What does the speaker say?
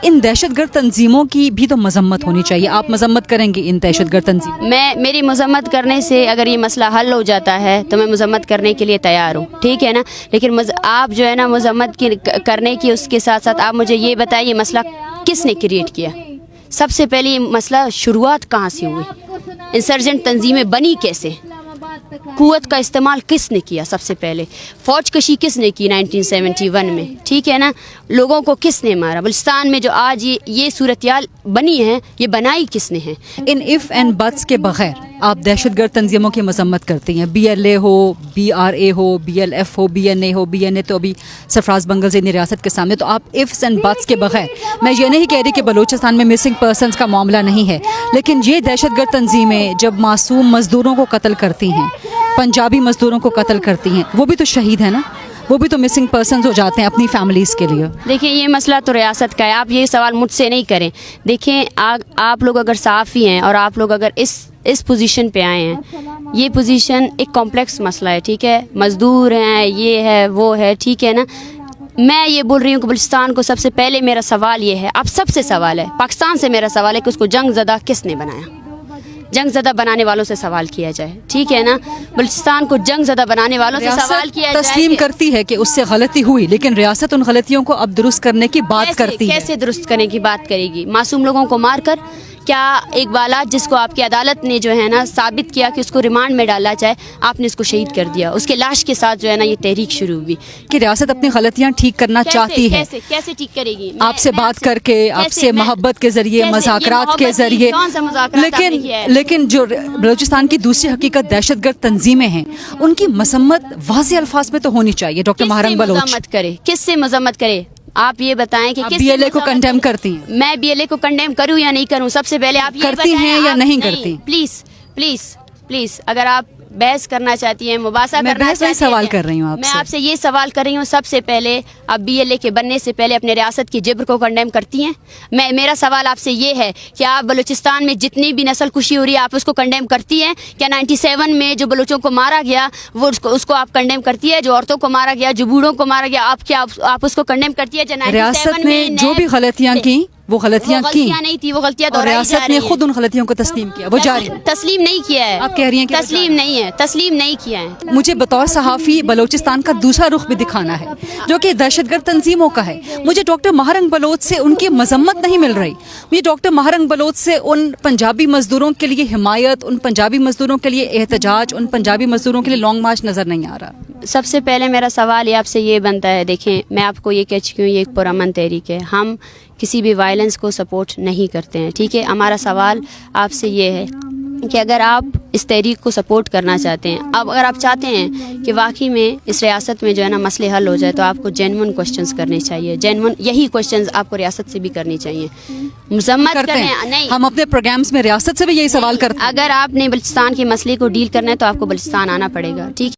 ان دہشت گرد تنظیموں کی بھی تو مذمت ہونی چاہیے. آپ مذمت کریں گے ان دہشت گرد تنظیموں؟ میری مذمت کرنے سے اگر یہ مسئلہ حل ہو جاتا ہے تو میں مذمت کرنے کے لیے تیار ہوں, ٹھیک ہے نا. لیکن آپ جو ہے نا مذمت کرنے کی اس کے ساتھ ساتھ آپ مجھے یہ بتائیں یہ مسئلہ کس نے کریٹ کیا؟ سب سے پہلے یہ مسئلہ شروعات کہاں سے ہوئی؟ انسرجنٹ تنظیمیں بنی کیسے؟ قوت کا استعمال کس نے کیا؟ سب سے پہلے فوج کشی کس نے کی 1971 میں, ٹھیک ہے نا. لوگوں کو کس نے مارا؟ بلوچستان میں جو آج یہ صورتحال بنی ہے یہ بنائی کس نے ہے؟ ان اف اینڈ بٹس کے بغیر آپ دہشت گرد تنظیموں کی مذمت کرتی ہیں, BLA ہو, BRA ہو, BLF ہو, BNA ہو. BNA تو ابھی سرفراز بنگل ذیلی ریاست کے سامنے. تو آپ ifs اینڈ بٹس کے بغیر, میں یہ نہیں کہہ رہی کہ بلوچستان میں مسنگ پرسنز کا معاملہ نہیں ہے, لیکن یہ دہشت گرد تنظیمیں جب معصوم مزدوروں کو قتل کرتی ہیں, پنجابی مزدوروں کو قتل کرتی ہیں, وہ بھی تو شہید ہیں نا, وہ بھی تو مسنگ پرسنز ہو جاتے ہیں اپنی فیملیز کے لیے. دیکھیں یہ مسئلہ تو ریاست کا ہے, آپ یہ سوال مجھ سے نہیں کریں. دیکھیں آپ لوگ اگر صحافی ہیں اور آپ لوگ اگر اس پوزیشن پہ آئے ہیں, یہ پوزیشن ایک کمپلیکس مسئلہ ہے, ٹھیک ہے. مزدور ہیں, یہ ہے, وہ ہے, ٹھیک ہے نا. میں یہ بول رہی ہوں کہ بلوچستان کو سب سے پہلے میرا سوال یہ ہے, اب سب سے سوال ہے, پاکستان سے میرا سوال ہے کہ اس کو جنگ زدہ کس نے بنایا؟ جنگ زدہ بنانے والوں سے سوال کیا جائے, ٹھیک ہے نا. بلوچستان کو جنگ زدہ بنانے والوں سے سوال کیا جائے. تسلیم کرتی ہے کہ اس سے غلطی ہوئی, لیکن ریاست ان غلطیوں کو اب درست کرنے کی بات کرتی ہے. کیسے درست کرنے کی بات کرے گی؟ معصوم لوگوں کو مار کر؟ کیا اقبالات جس کو آپ کی عدالت نے جو ہے نا ثابت کیا کہ اس کو ریمانڈ میں ڈالا جائے, آپ نے اس کو شہید کر دیا, اس کے لاش کے ساتھ جو ہے نا یہ تحریک شروع ہوئی کہ ریاست اپنی غلطیاں ٹھیک کرنا چاہتی ہے. کیسے ٹھیک کرے گی؟ آپ سے بات کر کے, آپ سے محبت کے ذریعے, مذاکرات کے ذریعے. لیکن جو بلوچستان کی دوسری حقیقت دہشت گرد تنظیمیں ہیں, ان کی مذمت واضح الفاظ میں تو ہونی چاہیے. ڈاکٹر مہرنگ بلوچ مذمت کرے, کس سے مذمت کرے؟ آپ یہ بتائیں کہ کس BLA کو کنڈیم کرتی ہیں؟ میں BLA کو کنڈیم کروں یا نہیں کروں؟ سب سے پہلے آپ یہ کرتی ہیں یا نہیں کرتی؟ پلیز اگر آپ بحث کرنا چاہتی ہیں, مباحثہ کرنا چاہتی ہیں, سوال کر رہی ہوں میں آپ سے یہ سوال کر رہی ہوں, سب سے پہلے آپ BLA کے بننے سے پہلے اپنے ریاست کی جبر کو کنڈیم کرتی ہیں؟ میرا سوال آپ سے یہ ہے کہ آپ بلوچستان میں جتنی بھی نسل کشی ہو رہی ہے آپ اس کو کنڈیم کرتی ہیں کیا؟ 97 میں جو بلوچوں کو مارا گیا وہ اس کو آپ کنڈیم کرتی ہے؟ جو عورتوں کو مارا گیا, جو بوڑھوں کو مارا گیا, آپ اس کو کنڈیم کرتی ہے؟ ریاست نے جو بھی غلطیاں کی وہ غلطیاں نہیں تھی, وہ غلطیاں اور ریاست نے خود ان غلطیوں کو تسلیم کیا, وہ جاری تسلیم نہیں کیا ہے. آپ کہہ رہی ہیں کہ تسلیم نہیں کیا ہے. مجھے بطور صحافی بلوچستان کا دوسرا رخ بھی دکھانا ہے جو کہ دہشت گرد تنظیموں کا ہے. مجھے ڈاکٹر مہرنگ بلوچ سے ان کی مذمت نہیں مل رہی, مجھے ڈاکٹر مہرنگ بلوچ سے ان پنجابی مزدوروں کے لیے حمایت, ان پنجابی مزدوروں کے لیے احتجاج, ان پنجابی مزدوروں کے لیے لانگ مارچ نظر نہیں آ رہا. سب سے پہلے میرا سوال آپ سے یہ بنتا ہے, دیکھیں میں آپ کو یہ کہہ چکی ہوں یہ ایک پرامن تحریک ہے, ہم کسی بھی وائلنس کو سپورٹ نہیں کرتے ہیں, ٹھیک ہے. ہمارا سوال آپ سے یہ ہے کہ اگر آپ اس تحریک کو سپورٹ کرنا چاہتے ہیں, اب اگر آپ چاہتے ہیں کہ واقعی میں اس ریاست میں جو ہے نا مسئلے حل ہو جائے, تو آپ کو جینون کوشچنز کرنے چاہیے. یہی کوشچنز آپ کو ریاست سے بھی کرنی چاہیے. مذمت کریں نہیں, ہم اپنے پروگرامز میں ریاست سے بھی یہی سوال کرتے ہیں. اگر آپ نے بلوچستان کے مسئلے کو ڈیل کرنا ہے تو آپ کو بلوچستان آنا پڑے گا, ٹھیک ہے.